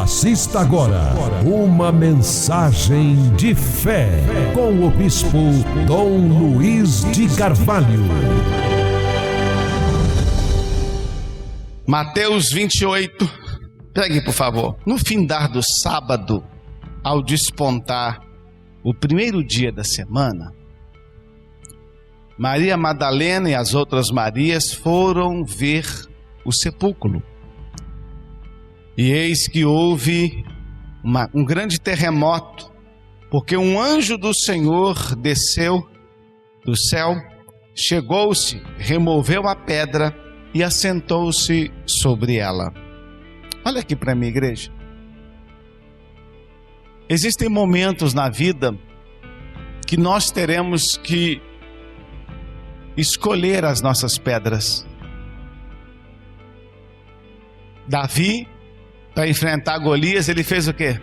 Assista agora uma mensagem de fé com o bispo Dom Luiz de Carvalho. Mateus 28, pegue por favor. No findar do sábado, ao despontar o primeiro dia da semana, Maria Madalena e as outras Marias foram ver o sepulcro. E eis que houve um grande terremoto, porque um anjo do Senhor desceu do céu, chegou-se, removeu a pedra e assentou-se sobre ela. Olha aqui para mim, igreja. Existem momentos na vida que nós teremos que escolher as nossas pedras. Davi, para enfrentar Golias, ele fez o quê?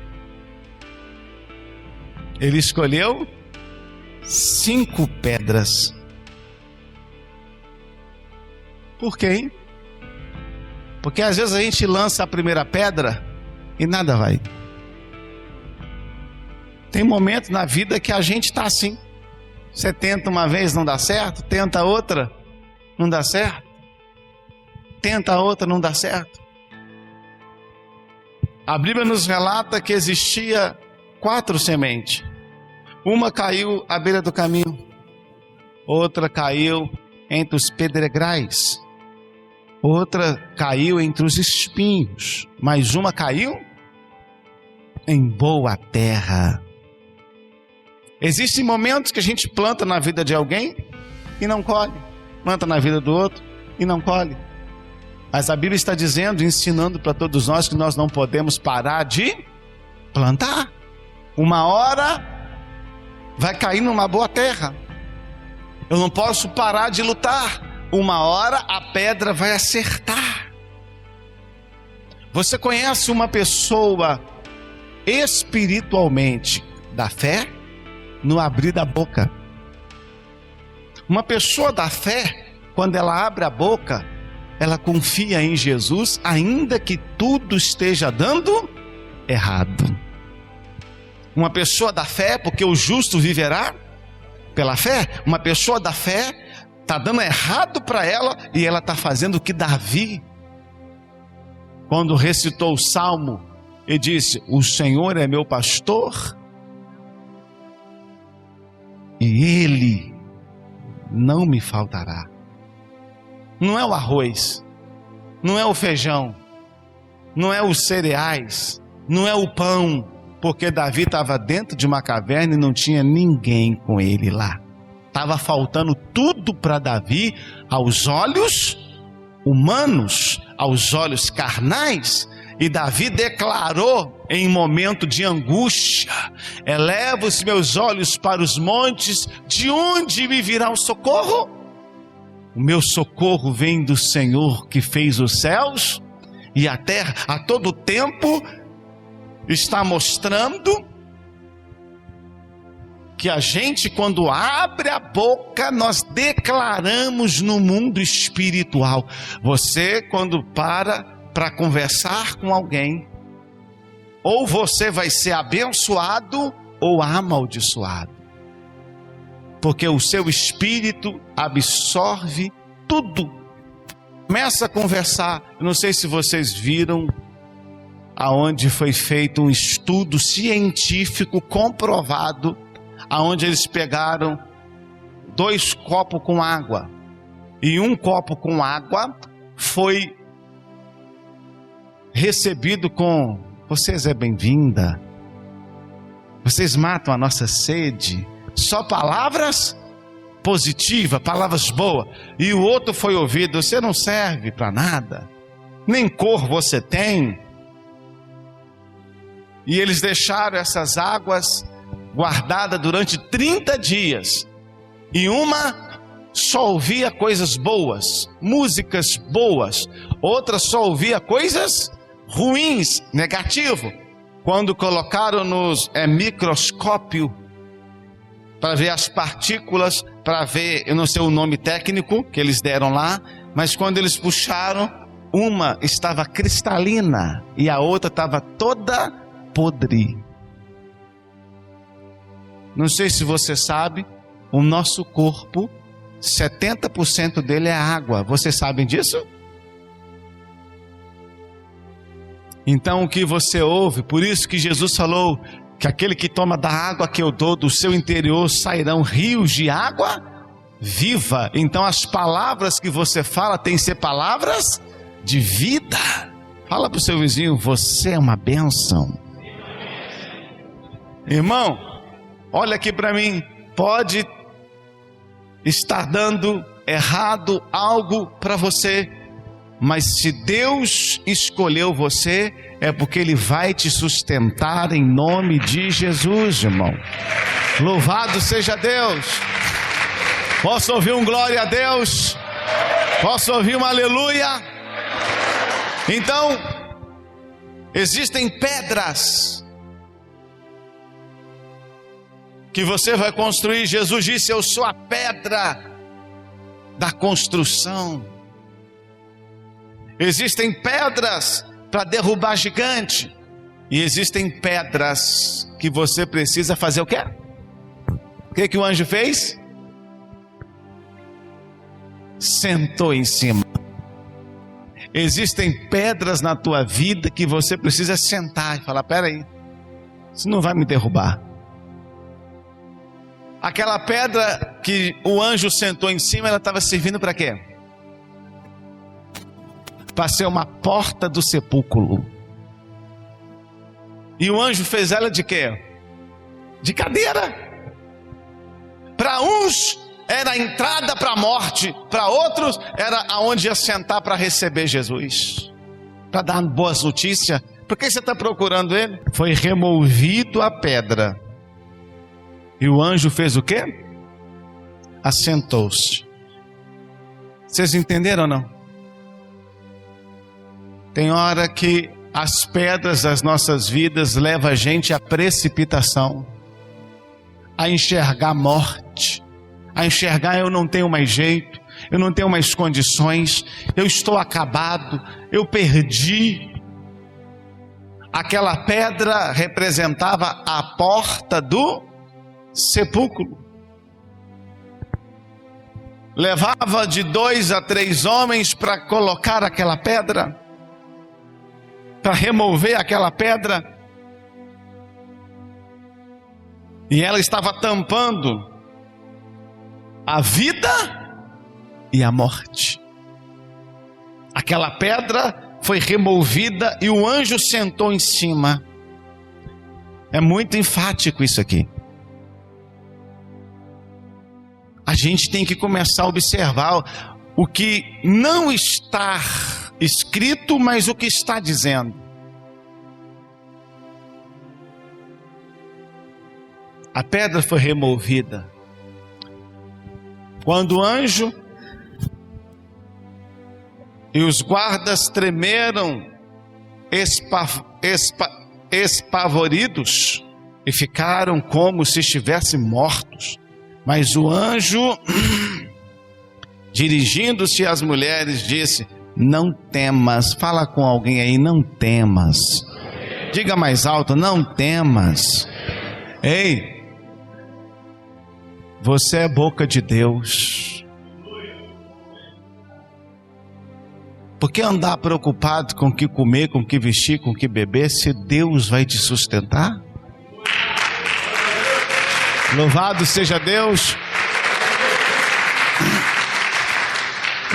Ele escolheu 5 pedras. Por quê, hein? Porque às vezes a gente lança a primeira pedra e nada vai. Tem momentos na vida que a gente está assim. Você tenta uma vez, não dá certo. Tenta outra, não dá certo. Tenta outra, não dá certo. A Bíblia nos relata que existia 4 sementes. Uma caiu à beira do caminho. Outra caiu entre os pedregais. Outra caiu entre os espinhos. Mas uma caiu em boa terra. Existem momentos que a gente planta na vida de alguém e não colhe. Planta na vida do outro e não colhe. Mas a Bíblia está dizendo, ensinando para todos nós que nós não podemos parar de plantar. Uma hora vai cair numa boa terra. Eu não posso parar de lutar. Uma hora a pedra vai acertar. Você conhece uma pessoa espiritualmente da fé? No abrir da boca. Uma pessoa da fé, quando ela abre a boca, ela confia em Jesus, ainda que tudo esteja dando errado. Uma pessoa da fé, porque o justo viverá pela fé. Uma pessoa da fé está dando errado para ela e ela está fazendo o que Davi, quando recitou o salmo e disse: o Senhor é meu pastor e Ele não me faltará. Não é o arroz, não é o feijão, não é os cereais, não é o pão, porque Davi estava dentro de uma caverna e não tinha ninguém com ele lá. Estava faltando tudo para Davi, aos olhos humanos, aos olhos carnais. E Davi declarou em momento de angústia: eleva os meus olhos para os montes, de onde me virá o socorro? O meu socorro vem do Senhor que fez os céus e a terra. A todo tempo está mostrando que a gente, quando abre a boca, nós declaramos no mundo espiritual. Você, quando para conversar com alguém, ou você vai ser abençoado ou amaldiçoado, porque o seu espírito absorve tudo. Começa a conversar. Eu não sei se vocês viram aonde foi feito um estudo científico comprovado, aonde eles pegaram 2 copos com água e um copo com água foi recebido com: vocês é bem-vinda, vocês matam a nossa sede. Só palavras positivas, palavras boas. E o outro foi ouvido: você não serve para nada, nem cor você tem. E eles deixaram essas águas guardadas durante 30 dias. E uma só ouvia coisas boas, músicas boas. Outra só ouvia coisas ruins, negativo. Quando colocaram nos microscópio para ver as partículas, para ver, eu não sei o nome técnico que eles deram lá, mas quando eles puxaram, uma estava cristalina e a outra estava toda podre. Não sei se você sabe, o nosso corpo, 70% dele é água. Vocês sabem disso? Então o que você ouve, por isso que Jesus falou que aquele que toma da água que eu dou, do seu interior sairão rios de água viva. Então as palavras que você fala têm que ser palavras de vida. Fala para o seu vizinho, você é uma bênção. Irmão, olha aqui para mim, pode estar dando errado algo para você, mas se Deus escolheu você, é porque Ele vai te sustentar em nome de Jesus, irmão. Louvado seja Deus. Posso ouvir um glória a Deus? Posso ouvir um aleluia? Então, existem pedras que você vai construir. Jesus disse, eu sou a pedra da construção. Existem pedras para derrubar gigante, e existem pedras que você precisa fazer o quê? O que o anjo fez? Sentou em cima. Existem pedras na tua vida que você precisa sentar e falar, peraí, isso não vai me derrubar. Aquela pedra que o anjo sentou em cima, ela estava servindo para quê? Para ser uma porta do sepulcro. E o anjo fez ela de quê? De cadeira. Para uns era a entrada para a morte, para outros era aonde ia sentar para receber Jesus, para dar boas notícias. Por que você está procurando ele? Foi removido a pedra. E o anjo fez o quê? Assentou-se. Vocês entenderam ou não? Tem hora que as pedras das nossas vidas levam a gente à precipitação, a enxergar morte, a enxergar eu não tenho mais jeito, eu não tenho mais condições, eu estou acabado, eu perdi. Aquela pedra representava a porta do sepulcro. Levava de 2 a 3 homens para colocar aquela pedra, para remover aquela pedra, e ela estava tampando a vida e a morte. Aquela pedra foi removida e o anjo sentou em cima. É muito enfático isso aqui. A gente tem que começar a observar o que não está escrito, mas o que está dizendo. A pedra foi removida. Quando o anjo e os guardas tremeram, espavoridos, e ficaram como se estivessem mortos. Mas o anjo, dirigindo-se às mulheres, disse: não temas. Fala com alguém aí, não temas. Diga mais alto, não temas. Ei, você é boca de Deus. Por que andar preocupado com o que comer, com o que vestir, com o que beber, se Deus vai te sustentar? Louvado seja Deus.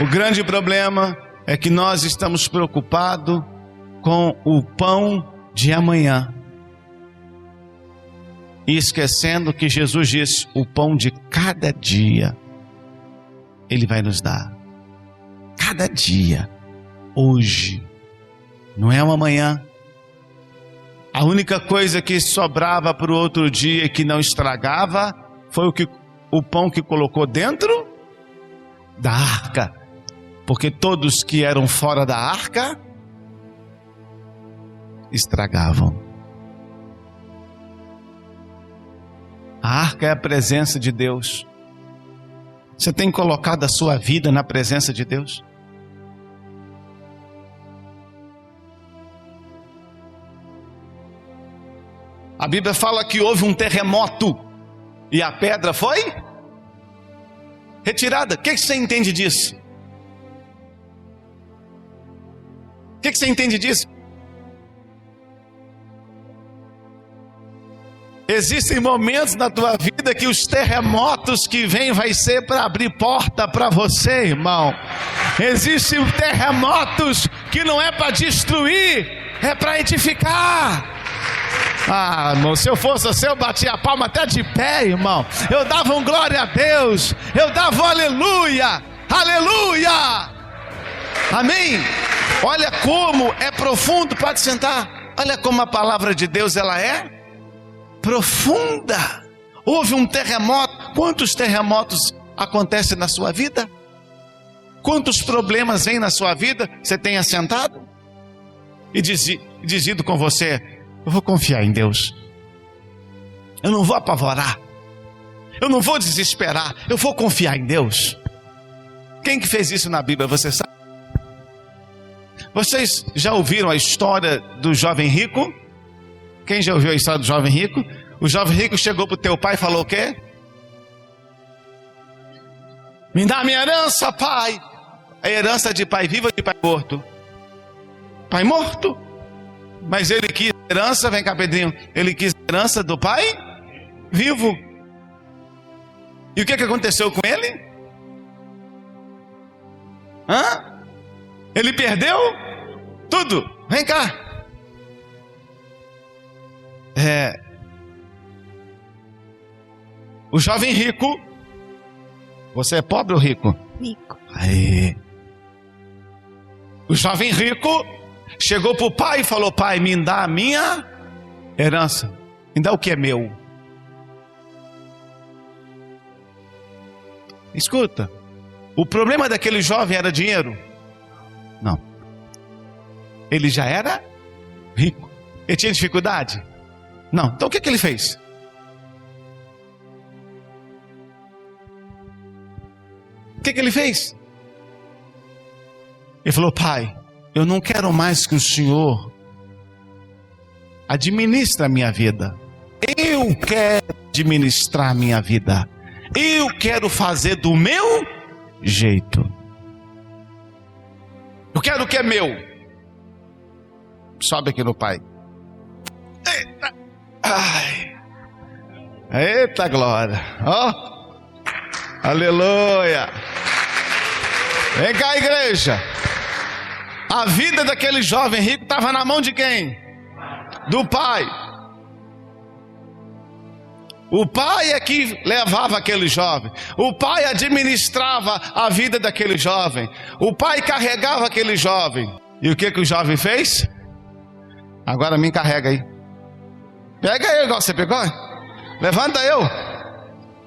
O grande problema é que nós estamos preocupados com o pão de amanhã, e esquecendo que Jesus disse: o pão de cada dia Ele vai nos dar. Cada dia. Hoje, não é o amanhã. A única coisa que sobrava para o outro dia, que não estragava, foi o pão que colocou dentro da arca. Porque todos que eram fora da arca estragavam. A arca é a presença de Deus. Você tem colocado a sua vida na presença de Deus? A Bíblia fala que houve um terremoto e a pedra foi retirada. O que você entende disso? O que você entende disso? Existem momentos na tua vida que os terremotos que vêm vai ser para abrir porta para você, irmão. Existem terremotos que não é para destruir, é para edificar. Ah, irmão, se eu fosse você, eu batia a palma até de pé, irmão. Eu dava um glória a Deus, eu dava um aleluia, aleluia. Amém? Olha como é profundo, pode sentar. Olha como a palavra de Deus ela é profunda. Houve um terremoto. Quantos terremotos acontecem na sua vida? Quantos problemas vêm na sua vida? Você tem assentado e dizido com você: eu vou confiar em Deus, eu não vou apavorar, eu não vou desesperar, eu vou confiar em Deus. Quem que fez isso na Bíblia, você sabe? Vocês já ouviram a história do jovem rico? Quem já ouviu a história do jovem rico? O jovem rico chegou para o teu pai e falou o quê? Me dá minha herança, pai. A herança de pai vivo ou de pai morto? Pai morto. Mas ele quis herança, vem cá, Pedrinho. Ele quis herança do pai vivo. E o que aconteceu com ele? Ele perdeu tudo. Vem cá. O jovem rico. Você é pobre ou rico? Rico. Aí. O jovem rico chegou para o pai e falou: pai, me dá a minha herança. Me dá o que é meu. Escuta. O problema daquele jovem era dinheiro? Não. Ele já era rico. Ele tinha dificuldade? Não. Então o que ele fez? O que ele fez? Ele falou: pai, eu não quero mais que o Senhor administre a minha vida. Eu quero administrar a minha vida. Eu quero fazer do meu jeito. Eu quero o que é meu. Sobe aqui no pai. Eita. Ai. Eita glória. Ó. Oh. Aleluia. Vem cá, igreja. A vida daquele jovem rico estava na mão de quem? Do pai. O pai é que levava aquele jovem. O pai administrava a vida daquele jovem. O pai carregava aquele jovem. E o que o jovem fez? Agora me carrega aí. Pega eu igual você pegou. Levanta eu.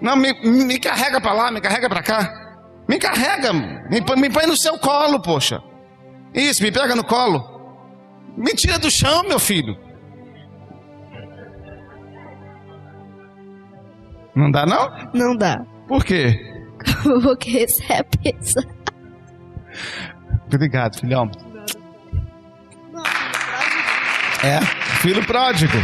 Não, me carrega para lá, me carrega para cá. Me carrega, me põe no seu colo, poxa. Isso, me pega no colo. Me tira do chão, meu filho. Não dá não? Não dá. Por quê? Porque esse é pesado. Obrigado, filhão. É, filho pródigo.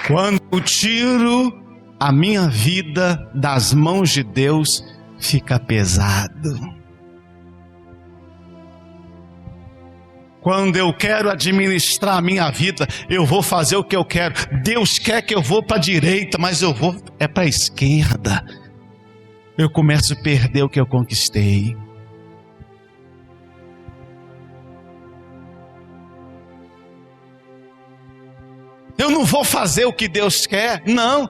Quando eu tiro a minha vida das mãos de Deus, fica pesado. Quando eu quero administrar a minha vida, eu vou fazer o que eu quero. Deus quer que eu vou para a direita, mas eu vou para a esquerda. Eu começo a perder o que eu conquistei. Eu não vou fazer o que Deus quer, não.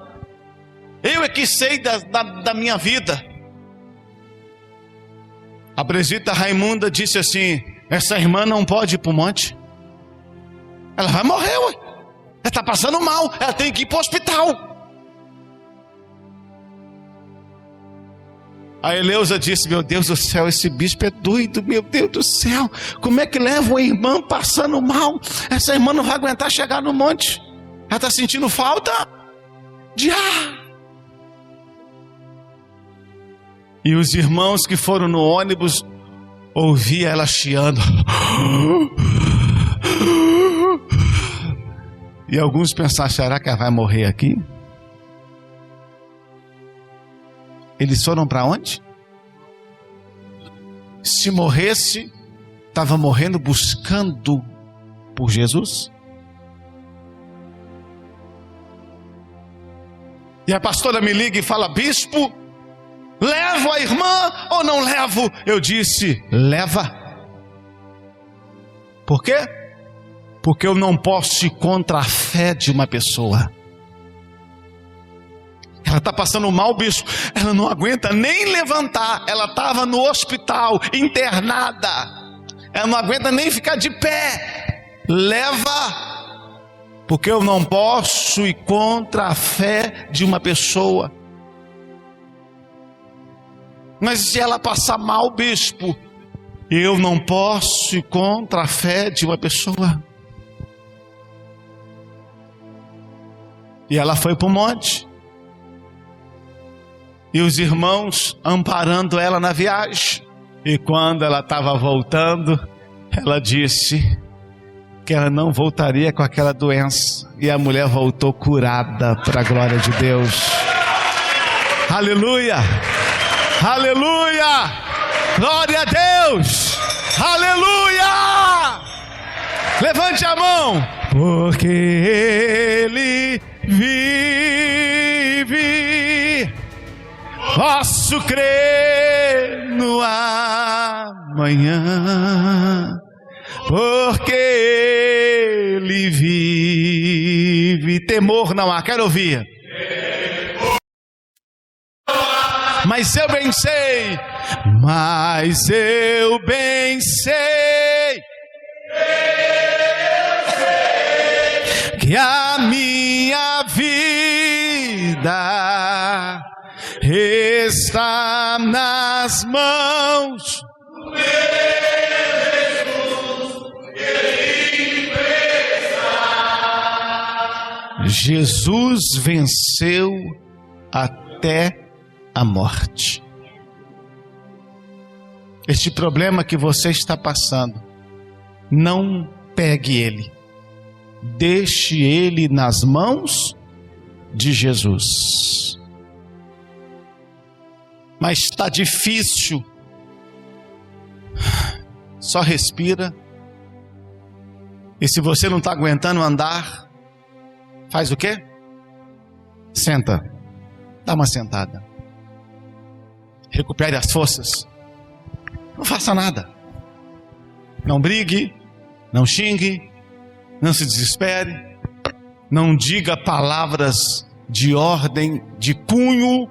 Eu é que sei da minha vida. A presbítera Raimunda disse assim: essa irmã não pode ir para o monte. Ela vai morrer, ué. Ela está passando mal, ela tem que ir para o hospital. A Eleusa disse: meu Deus do céu, esse bispo é doido, meu Deus do céu. Como é que leva uma irmã passando mal? Essa irmã não vai aguentar chegar no monte. Ela está sentindo falta de ar. E os irmãos que foram no ônibus ouvia ela chiando. E alguns pensaram, será que ela vai morrer aqui? Eles foram para onde? Se morresse, estava morrendo buscando por Jesus. E a pastora me liga e fala, bispo, levo a irmã ou não levo? Eu disse, leva. Por quê? Porque eu não posso ir contra a fé de uma pessoa. Ela está passando mal, bispo. Ela não aguenta nem levantar. Ela estava no hospital, internada. Ela não aguenta nem ficar de pé. Leva. Porque eu não posso ir contra a fé de uma pessoa. Mas se ela passar mal, bispo, eu não posso ir contra a fé de uma pessoa. E ela foi para o monte. E os irmãos amparando ela na viagem. E quando ela estava voltando, ela disse que ela não voltaria com aquela doença. E a mulher voltou curada, para a glória de Deus. Aleluia! Aleluia! Glória a Deus! Aleluia! Levante a mão. Porque Ele vive, posso crer no amanhã, porque Ele vive. Temor não há, quero ouvir. Mas eu bem sei, que a minha vida está nas mãos do meu Jesus. Jesus venceu até a morte. Este problema que você está passando, não pegue ele. Deixe ele nas mãos de Jesus. Mas está difícil. Só respira. E se você não está aguentando andar, faz o quê? Senta. Dá uma sentada. Recupere as forças. Não faça nada. Não brigue. Não xingue. Não se desespere. Não diga palavras de ordem, de cunho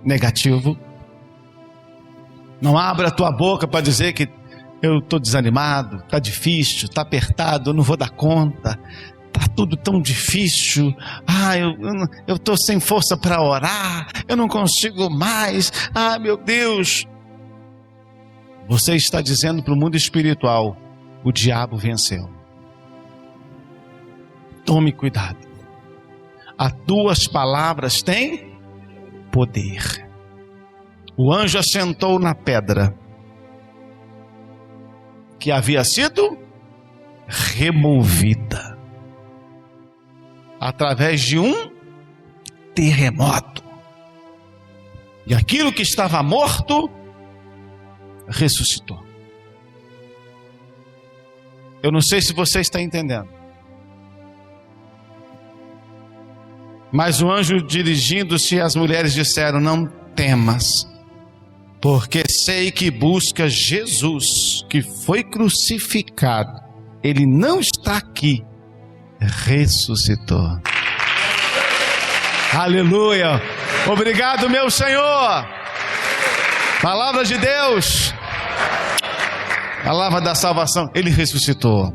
negativo. Não abra a tua boca para dizer que eu estou desanimado, está difícil, está apertado, eu não vou dar conta, está tudo tão difícil, eu estou sem força para orar, eu não consigo mais, meu Deus. Você está dizendo para o mundo espiritual, o diabo venceu. Tome cuidado. As tuas palavras têm poder. O anjo assentou na pedra que havia sido removida através de um terremoto. E aquilo que estava morto ressuscitou. Eu não sei se você está entendendo. Mas o anjo, dirigindo-se às mulheres, disseram: não temas, porque sei que busca Jesus, que foi crucificado. Ele não está aqui, ressuscitou. Aleluia. Obrigado, meu Senhor. Palavra de Deus, palavra da salvação. Ele ressuscitou.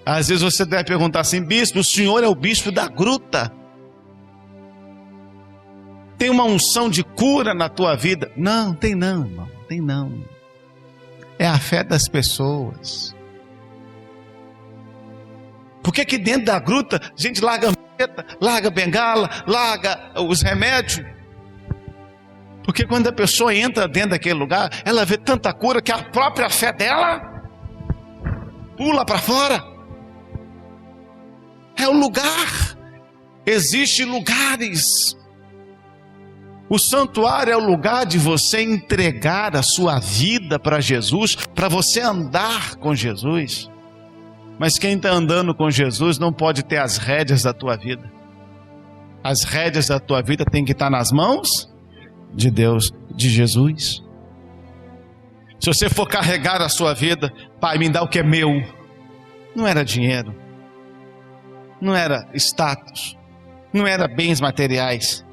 Às vezes você deve perguntar assim: bispo, o senhor é o bispo da gruta? Tem uma unção de cura na tua vida? Não, tem não, irmão, tem não. É a fé das pessoas. Por que dentro da gruta a gente larga meta, larga bengala, larga os remédios? Porque quando a pessoa entra dentro daquele lugar, ela vê tanta cura que a própria fé dela pula para fora. É o lugar. Existem lugares. O santuário é o lugar de você entregar a sua vida para Jesus, para você andar com Jesus. Mas quem está andando com Jesus não pode ter as rédeas da tua vida. As rédeas da tua vida têm que estar nas mãos de Deus, de Jesus. Se você for carregar a sua vida, Pai, me dá o que é meu. Não era dinheiro, não era status, não era bens materiais.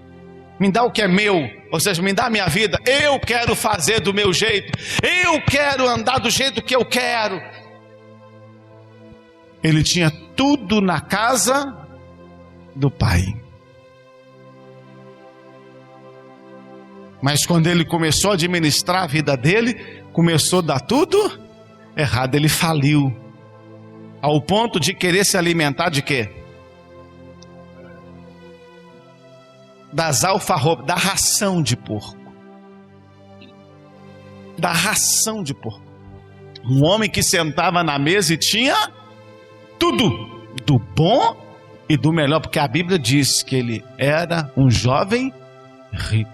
Me dá o que é meu, ou seja, me dá a minha vida. Eu quero fazer do meu jeito, eu quero andar do jeito que eu quero. Ele tinha tudo na casa do Pai. Mas quando ele começou a administrar a vida dele, começou a dar tudo errado. Ele faliu, ao ponto de querer se alimentar de quê? Das alfarrobas, da ração de porco. Da ração de porco. Um homem que sentava na mesa e tinha tudo, do bom e do melhor, porque a Bíblia diz que ele era um jovem rico.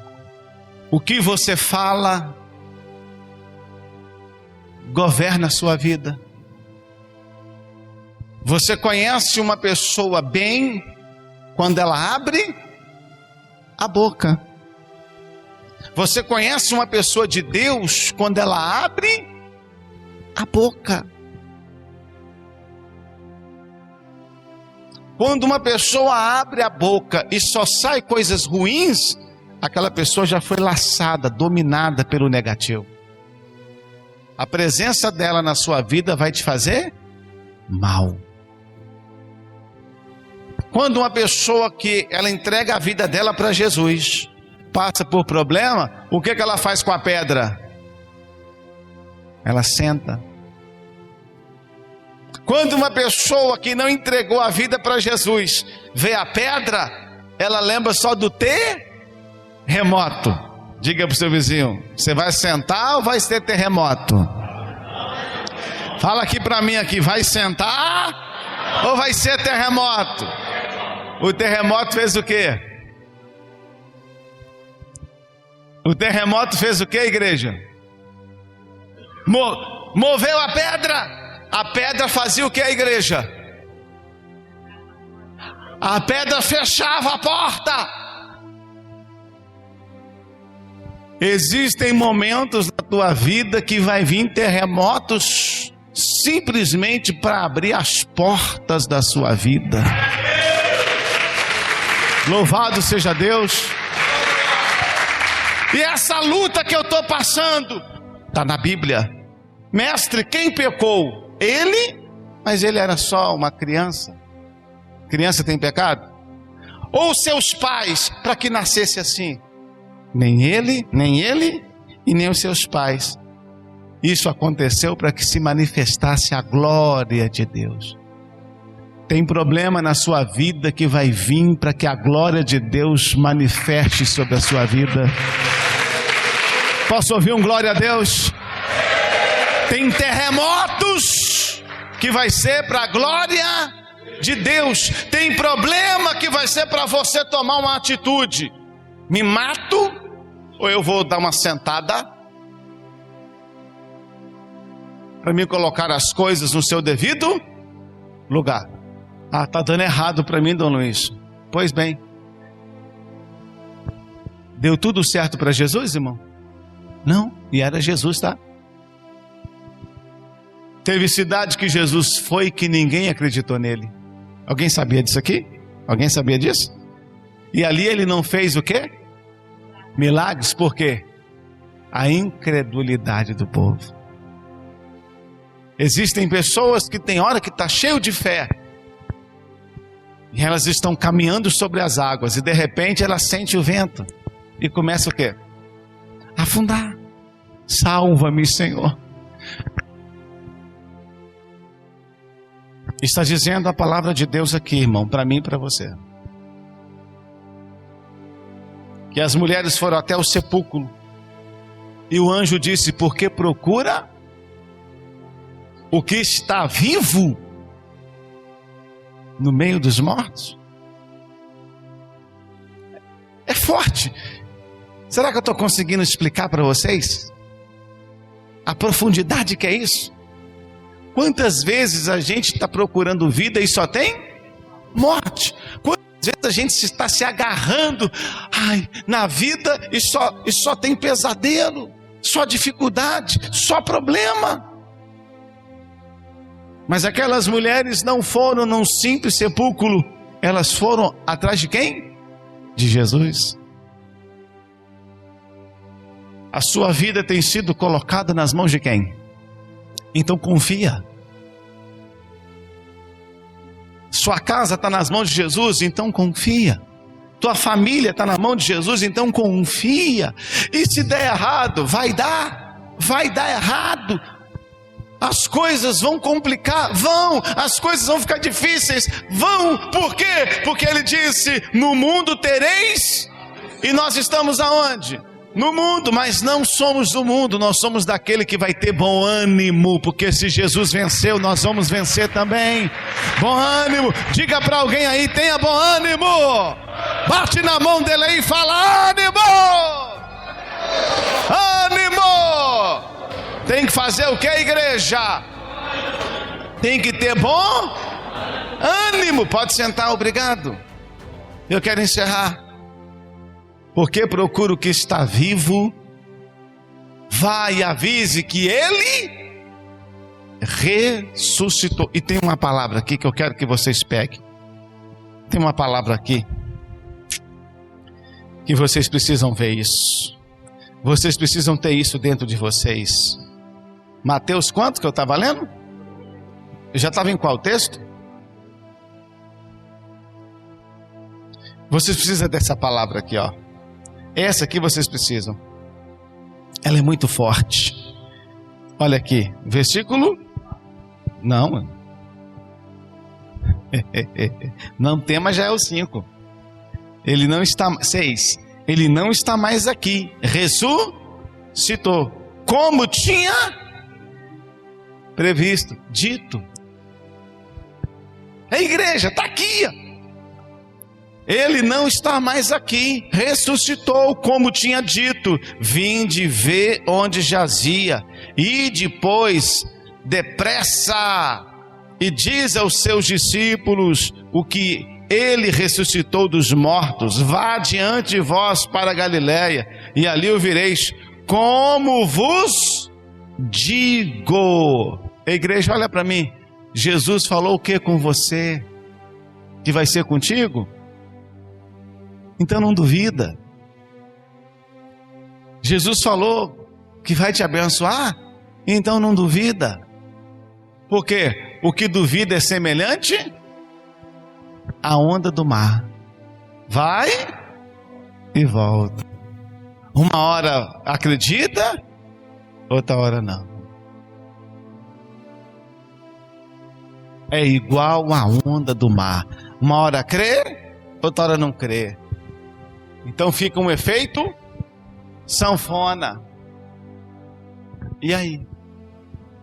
O que você fala governa a sua vida. Você conhece uma pessoa bem quando ela abre a boca. Você conhece uma pessoa de Deus quando ela abre a boca. Quando uma pessoa abre a boca e só sai coisas ruins, aquela pessoa já foi laçada, dominada pelo negativo. A presença dela na sua vida vai te fazer mal. Quando uma pessoa que ela entrega a vida dela para Jesus, passa por problema, o que ela faz com a pedra? Ela senta. Quando uma pessoa que não entregou a vida para Jesus vê a pedra, ela lembra só do terremoto. Diga para o seu vizinho: você vai sentar ou vai ter terremoto? Fala aqui para mim aqui, vai sentar ou vai ser terremoto? O terremoto fez o quê? O terremoto fez o quê, igreja? Moveu a pedra. A pedra fazia o que, a igreja? A pedra fechava a porta. Existem momentos na tua vida que vai vir terremotos simplesmente para abrir as portas da sua vida. Louvado seja Deus. E essa luta que eu estou passando está na Bíblia. Mestre, quem pecou? Ele? Mas ele era só uma criança. Criança tem pecado? Ou seus pais, para que nascesse assim? Nem ele e nem os seus pais. Isso aconteceu para que se manifestasse a glória de Deus. Tem problema na sua vida que vai vir para que a glória de Deus manifeste sobre a sua vida. Posso ouvir um glória a Deus? Tem terremotos que vai ser para a glória de Deus. Tem problema que vai ser para você tomar uma atitude. Me mato ou eu vou dar uma sentada para me colocar as coisas no seu devido lugar. Ah, está dando errado para mim, Dom Luiz. Pois bem, deu tudo certo para Jesus, irmão? Não, e era Jesus, tá? Teve cidade que Jesus foi que ninguém acreditou nele. Alguém sabia disso aqui? Alguém sabia disso? E ali ele não fez o quê? Milagres, por quê? A incredulidade do povo. Existem pessoas que tem hora que está cheio de fé. E elas estão caminhando sobre as águas. E de repente ela sente o vento. E começa o quê? A afundar. Salva-me, Senhor. Está dizendo a palavra de Deus aqui, irmão, para mim e para você. Que as mulheres foram até o sepulcro. E o anjo disse: por que procura o que está vivo no meio dos mortos? É forte. Será que eu estou conseguindo explicar para vocês a profundidade que é isso? Quantas vezes a gente está procurando vida e só tem morte? Quantas vezes a gente está se agarrando na vida e só tem pesadelo, só dificuldade, só problema? Mas aquelas mulheres não foram num simples sepulcro, elas foram atrás de quem? De Jesus. A sua vida tem sido colocada nas mãos de quem? Então confia. Sua casa está nas mãos de Jesus, então confia. Tua família está na mão de Jesus, então confia. E se der errado, vai dar errado. As coisas vão complicar, as coisas vão ficar difíceis, por quê? Porque ele disse, no mundo tereis, e nós estamos aonde? No mundo, mas não somos do mundo, nós somos daquele que vai ter bom ânimo, porque se Jesus venceu, nós vamos vencer também. Bom ânimo, diga para alguém aí, tenha bom ânimo, bate na mão dele aí e fala, ânimo, ânimo. Tem que fazer o que, igreja? Tem que ter bom ânimo. Pode sentar, obrigado. Eu quero encerrar. Porque procura o que está vivo, vai e avise que ele ressuscitou. E tem uma palavra aqui que eu quero que vocês peguem. Tem uma palavra aqui que vocês precisam ver isso. Vocês precisam ter isso dentro de vocês. Mateus quanto que eu estava lendo? Eu já estava em qual texto? Vocês precisam dessa palavra aqui, ó. Essa aqui vocês precisam. Ela é muito forte. Olha aqui, versículo. Não. Não tem, mas já é o 5. Ele não está. 6. Ele não está mais aqui. Ressuscitou. Como tinha previsto, dito. A igreja está aqui. Ele não está mais aqui, ressuscitou como tinha dito, vinde ver onde jazia, e depois, depressa, e diz aos seus discípulos o que ele ressuscitou dos mortos, vá diante de vós para a Galiléia, e ali o vireis, como vos digo. A igreja, olha para mim, Jesus falou o que com você? Que vai ser contigo? Então não duvida. Jesus falou que vai te abençoar, então não duvida. Porque o que duvida é semelhante à onda do mar. Vai e volta. Uma hora acredita, outra hora não. É igual à onda do mar. Uma hora crê, outra hora não crê. Então fica um efeito sanfona. E aí?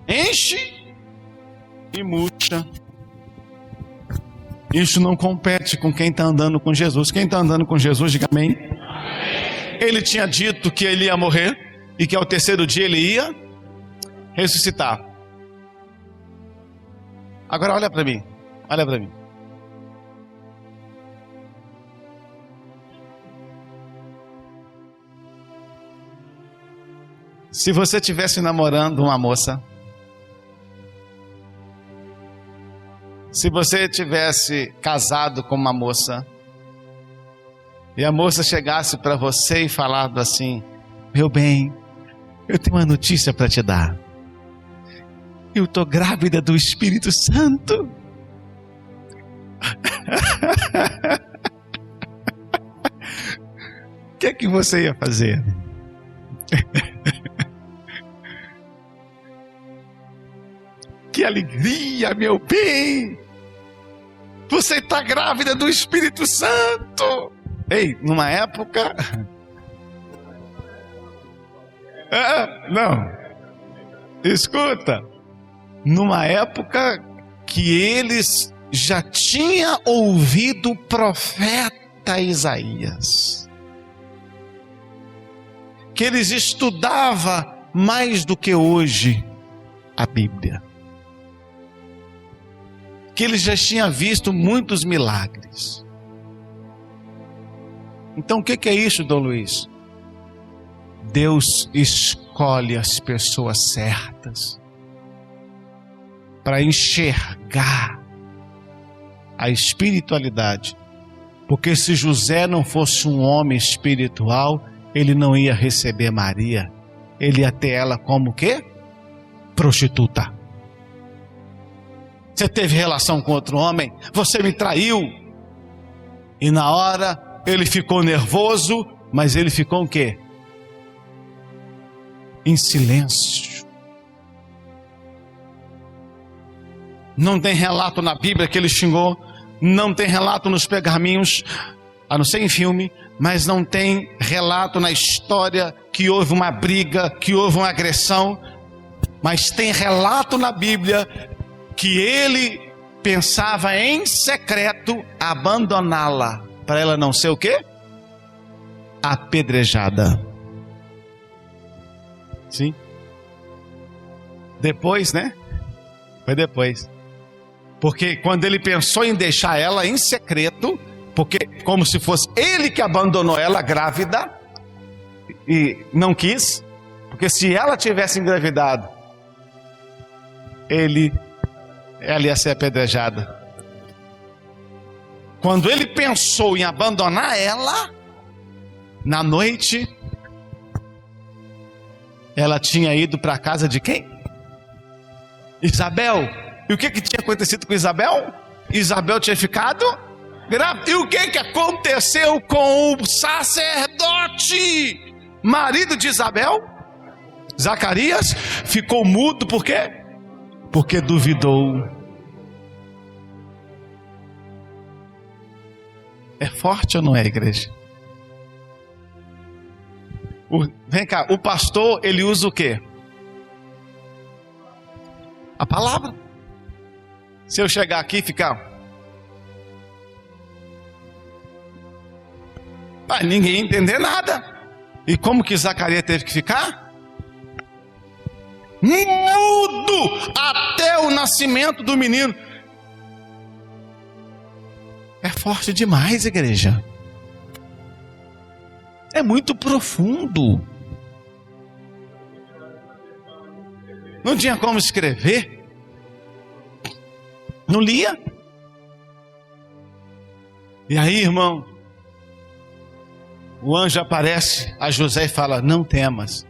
Enche e murcha. Isso não compete com quem está andando com Jesus. Quem está andando com Jesus, diga amém. Ele tinha dito que ele ia morrer e que ao terceiro dia ele ia ressuscitar. Agora olha para mim. Olha para mim. Se você estivesse namorando uma moça, se você tivesse casado com uma moça, e a moça chegasse para você e falado assim, meu bem, eu tenho uma notícia para te dar. Eu estou grávida do Espírito Santo. O que é que você ia fazer? Que alegria, meu bem! Você está grávida do Espírito Santo! Ei, numa época... não, escuta. numa época que eles já tinham ouvido o profeta Isaías, que eles estudavam mais do que hoje a Bíblia, que eles já tinham visto muitos milagres. Então o que é isso, Dom Luiz? Deus escolhe as pessoas certas para enxergar a espiritualidade, porque se José não fosse um homem espiritual, ele não ia receber Maria, ele ia ter ela como o quê? Prostituta. Você teve relação com outro homem, você me traiu, e na hora ele ficou nervoso, mas ele ficou o quê? Em silêncio. Não tem relato na Bíblia que ele xingou, não tem relato nos pergaminhos, a não ser em filme, mas não tem relato na história que houve uma briga, que houve uma agressão, mas tem relato na Bíblia que ele pensava em secreto abandoná-la, para ela não ser o quê? Apedrejada. Sim. Depois, né? Foi depois. Porque quando ele pensou em deixar ela em secreto, porque como se fosse ele que abandonou ela grávida, e não quis, porque se ela tivesse engravidado, ela ia ser apedrejada. Quando ele pensou em abandonar ela, na noite, ela tinha ido para a casa de quem? Isabel. E o que tinha acontecido com Isabel? Isabel tinha ficado grávida. E o que aconteceu com o sacerdote, marido de Isabel? Zacarias ficou mudo, por quê? Porque duvidou. É forte ou não é, igreja? Vem cá, o pastor, ele usa o quê? A palavra. Se eu chegar aqui e ficar, ninguém ia entender nada. E como que Zacarias teve que ficar? Mudo até o nascimento do menino. É forte demais, igreja. É muito profundo. Não tinha como escrever. Não lia. E aí, irmão, o anjo aparece a José e fala: não temas,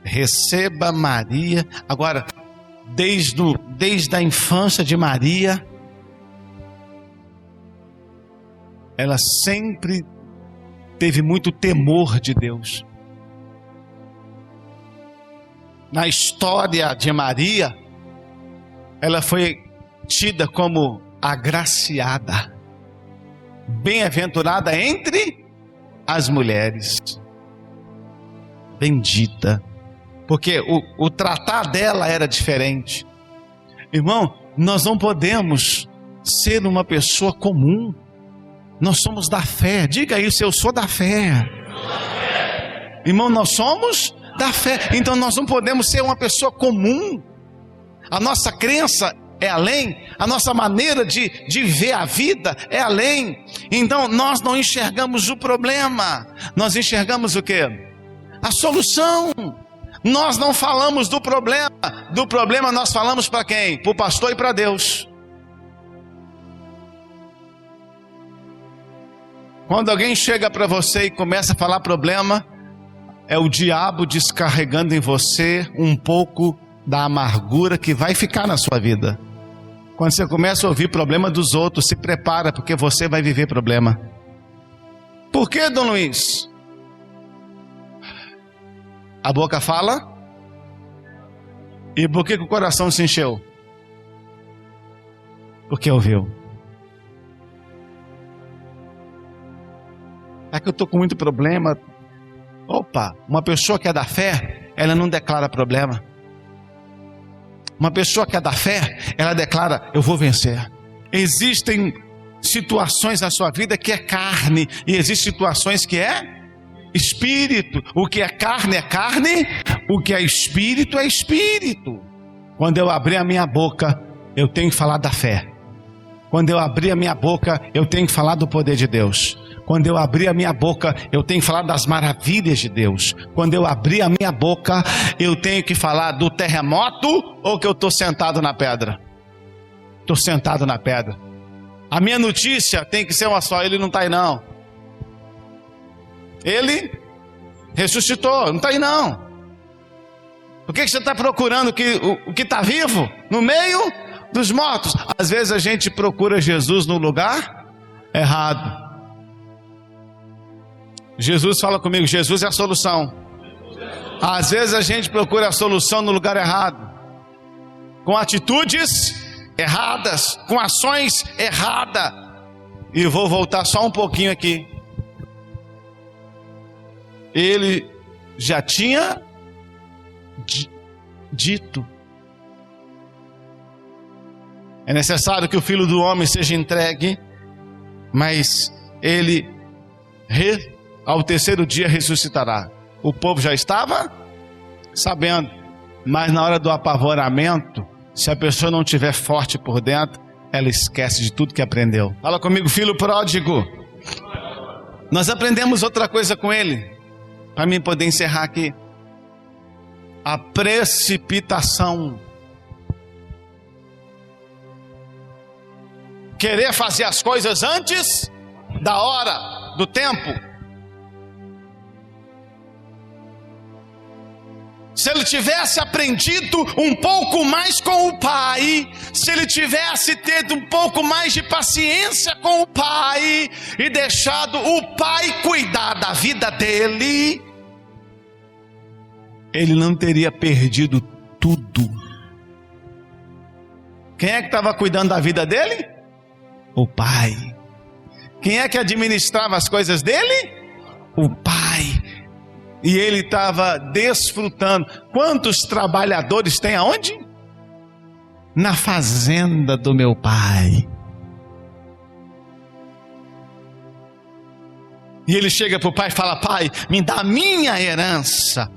receba Maria. Agora, desde a infância de Maria, ela sempre teve muito temor de Deus. Na história de Maria, ela foi tida como agraciada, bem-aventurada entre as mulheres, bendita, porque o tratar dela era diferente. Irmão, nós não podemos ser uma pessoa comum. Nós somos da fé. Diga isso: eu sou da fé. Irmão, nós somos da fé. Então nós não podemos ser uma pessoa comum. A nossa crença é além, a nossa maneira de ver a vida é além. Então nós não enxergamos o problema, nós enxergamos o quê? A solução. Nós não falamos do problema nós falamos para quem? Para o pastor e para Deus. Quando alguém chega para você e começa a falar problema, é o diabo descarregando em você um pouco da amargura que vai ficar na sua vida. Quando você começa a ouvir problema dos outros, se prepara, porque você vai viver problema. Por que, Dom Luiz? A boca fala, e por que o coração se encheu? Porque ouviu. É que eu estou com muito problema. Opa, uma pessoa que é da fé, ela não declara problema. Uma pessoa que é da fé, ela declara: eu vou vencer. Existem situações na sua vida que é carne, e existem situações que é espírito. O que é carne, o que é espírito. Quando eu abrir a minha boca, eu tenho que falar da fé. Quando eu abrir a minha boca, eu tenho que falar do poder de Deus. Quando eu abrir a minha boca, eu tenho que falar das maravilhas de Deus. Quando eu abrir a minha boca, eu tenho que falar do terremoto, ou que eu estou sentado na pedra. Estou sentado na pedra. A minha notícia tem que ser uma só: ele não está aí não. Ele ressuscitou, não está aí não. Por que você está procurando o que está vivo no meio dos mortos? Às vezes a gente procura Jesus no lugar errado. Jesus fala comigo: Jesus é a solução. Às vezes a gente procura a solução no lugar errado, com atitudes erradas, com ações erradas. E vou voltar só um pouquinho aqui. Ele já tinha dito: é necessário que o Filho do Homem seja entregue, mas ele ao terceiro dia ressuscitará. O povo já estava sabendo, mas na hora do apavoramento, se a pessoa não estiver forte por dentro, ela esquece de tudo que aprendeu. Fala comigo: filho pródigo. Nós aprendemos outra coisa com ele, para mim poder encerrar aqui: a precipitação. Querer fazer as coisas antes da hora, do tempo. Se ele tivesse aprendido um pouco mais com o pai, se ele tivesse tido um pouco mais de paciência com o pai e deixado o pai cuidar da vida dele, ele não teria perdido tudo. Quem é que estava cuidando da vida dele? O pai. Quem é que administrava as coisas dele? O pai. E ele estava desfrutando. Quantos trabalhadores tem aonde? Na fazenda do meu pai. E ele chega para o pai e fala: pai, me dá a minha herança.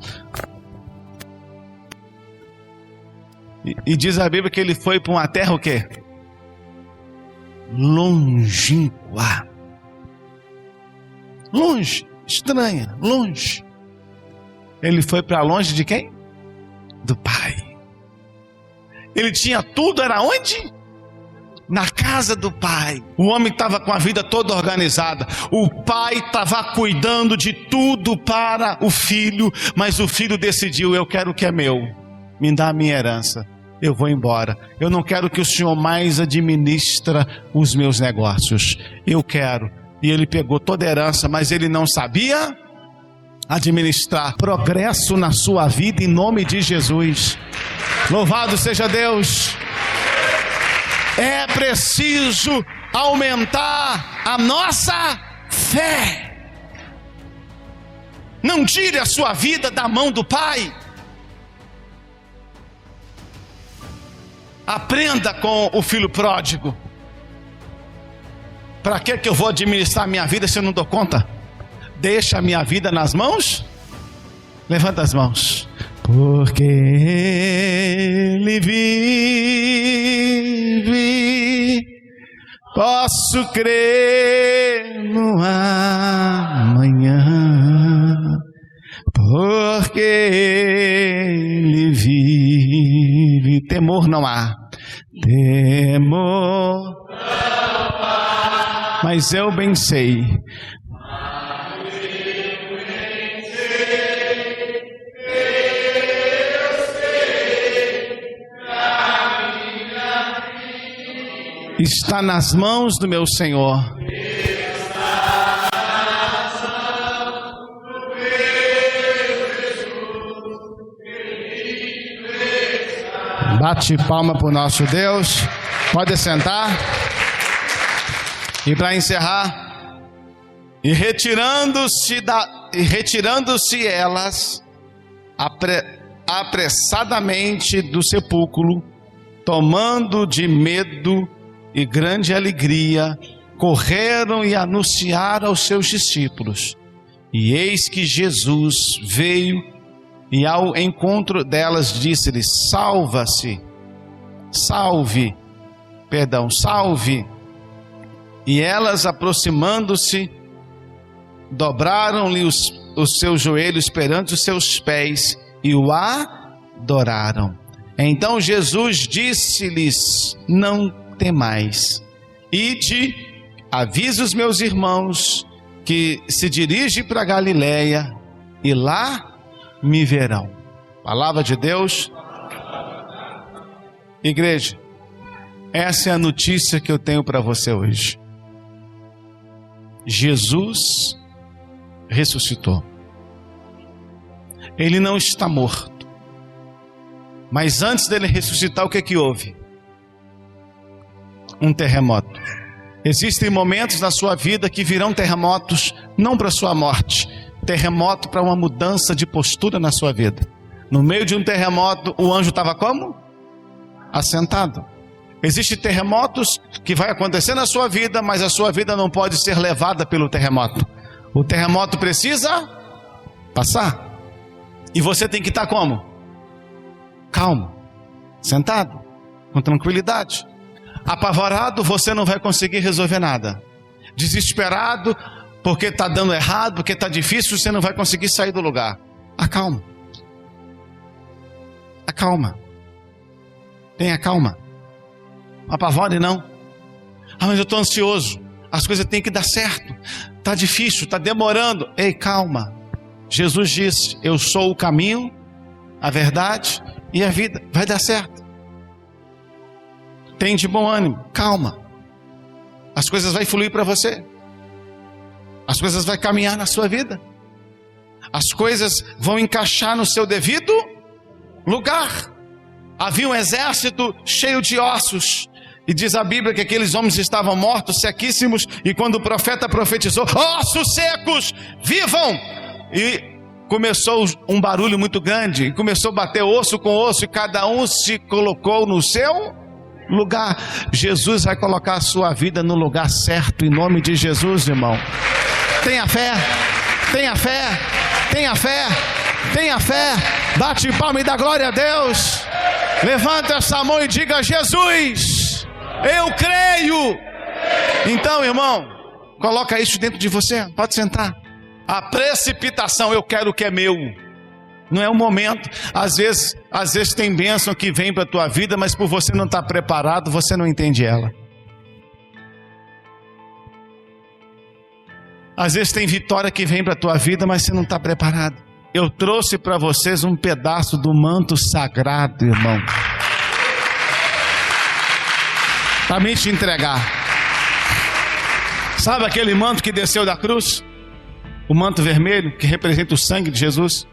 E diz a Bíblia que ele foi para uma terra o quê? Longínqua. Longe, estranha, longe. Ele foi para longe de quem? Do pai. Ele tinha tudo, era onde? Na casa do pai. O homem estava com a vida toda organizada. O pai estava cuidando de tudo para o filho, mas o filho decidiu: eu quero o que é meu, me dá a minha herança, eu vou embora. Eu não quero que o senhor mais administra os meus negócios, eu quero. E ele pegou toda a herança, mas ele não sabia administrar. Progresso na sua vida em nome de Jesus. Louvado seja Deus. É preciso aumentar a nossa fé. Não tire a sua vida da mão do Pai. Aprenda com o filho pródigo. Para que eu vou administrar a minha vida se eu não dou conta? Deixa a minha vida nas mãos. Levanta as mãos. Porque Ele vive, posso crer no amanhã. Porque Ele vive, temor não há. Temor não há. Mas eu bem sei. Está nas mãos do meu Senhor. Bate palma para o nosso Deus. Pode sentar. E para encerrar, retirando-se elas apressadamente do sepulcro, tomando de medo e grande alegria, correram e anunciaram aos seus discípulos. E eis que Jesus veio e ao encontro delas disse-lhes: salve. E elas, aproximando-se, dobraram-lhe os seus joelhos perante os seus pés e o adoraram. Então Jesus disse-lhes: não temais, ide, avise os meus irmãos que se dirigem para Galiléia e lá me verão. Palavra de Deus. Igreja, essa é a notícia que eu tenho para você hoje. Jesus ressuscitou. Ele não está morto. Mas antes dele ressuscitar, o que houve? Um terremoto. Existem momentos na sua vida que virão terremotos, não para a sua morte, terremoto para uma mudança de postura na sua vida. No meio de um terremoto, o anjo estava como? Assentado. Existem terremotos que vai acontecer na sua vida, mas a sua vida não pode ser levada pelo terremoto. O terremoto precisa passar. E você tem que estar como? Calmo, sentado, com tranquilidade. Apavorado, você não vai conseguir resolver nada. Desesperado, porque está dando errado, porque está difícil, você não vai conseguir sair do lugar. Acalma. Acalma. Tenha calma. Não apavore não. Mas eu estou ansioso. As coisas têm que dar certo. Está difícil, está demorando. Ei, calma. Jesus disse: eu sou o caminho, a verdade e a vida. Vai dar certo. Tem de bom ânimo. Calma. As coisas vão fluir para você. As coisas vão caminhar na sua vida. As coisas vão encaixar no seu devido lugar. Havia um exército cheio de ossos. E diz a Bíblia que aqueles homens estavam mortos, sequíssimos. E quando o profeta profetizou: ossos secos, vivam! E começou um barulho muito grande. E começou a bater osso com osso. E cada um se colocou no seu lugar. Jesus vai colocar a sua vida no lugar certo, em nome de Jesus, irmão. Tenha fé, tenha fé, tenha fé, tenha fé. Bate palma e dá glória a Deus. Levanta essa mão e diga: Jesus, eu creio. Então, irmão, coloca isso dentro de você. Pode sentar. A precipitação, eu quero o que é meu. Não é o momento. Às vezes tem bênção que vem para a tua vida, mas por você não estar preparado, você não entende ela. Às vezes tem vitória que vem para a tua vida, mas você não está preparado. Eu trouxe para vocês um pedaço do manto sagrado, irmão, para me te entregar. Sabe aquele manto que desceu da cruz? O manto vermelho que representa o sangue de Jesus.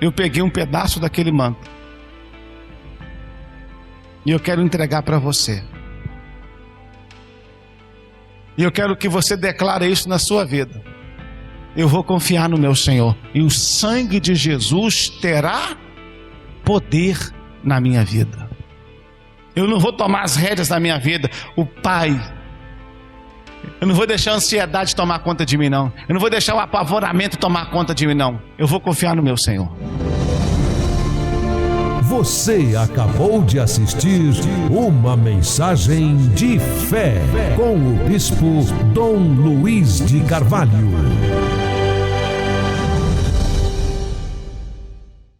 Eu peguei um pedaço daquele manto e eu quero entregar para você. E eu quero que você declare isso na sua vida. Eu vou confiar no meu Senhor, e o sangue de Jesus terá poder na minha vida. Eu não vou tomar as rédeas da minha vida. O Pai, eu não vou deixar a ansiedade tomar conta de mim, não. Eu não vou deixar o apavoramento tomar conta de mim, não. Eu vou confiar no meu Senhor. Você acabou de assistir uma mensagem de fé com o bispo Dom Luiz de Carvalho.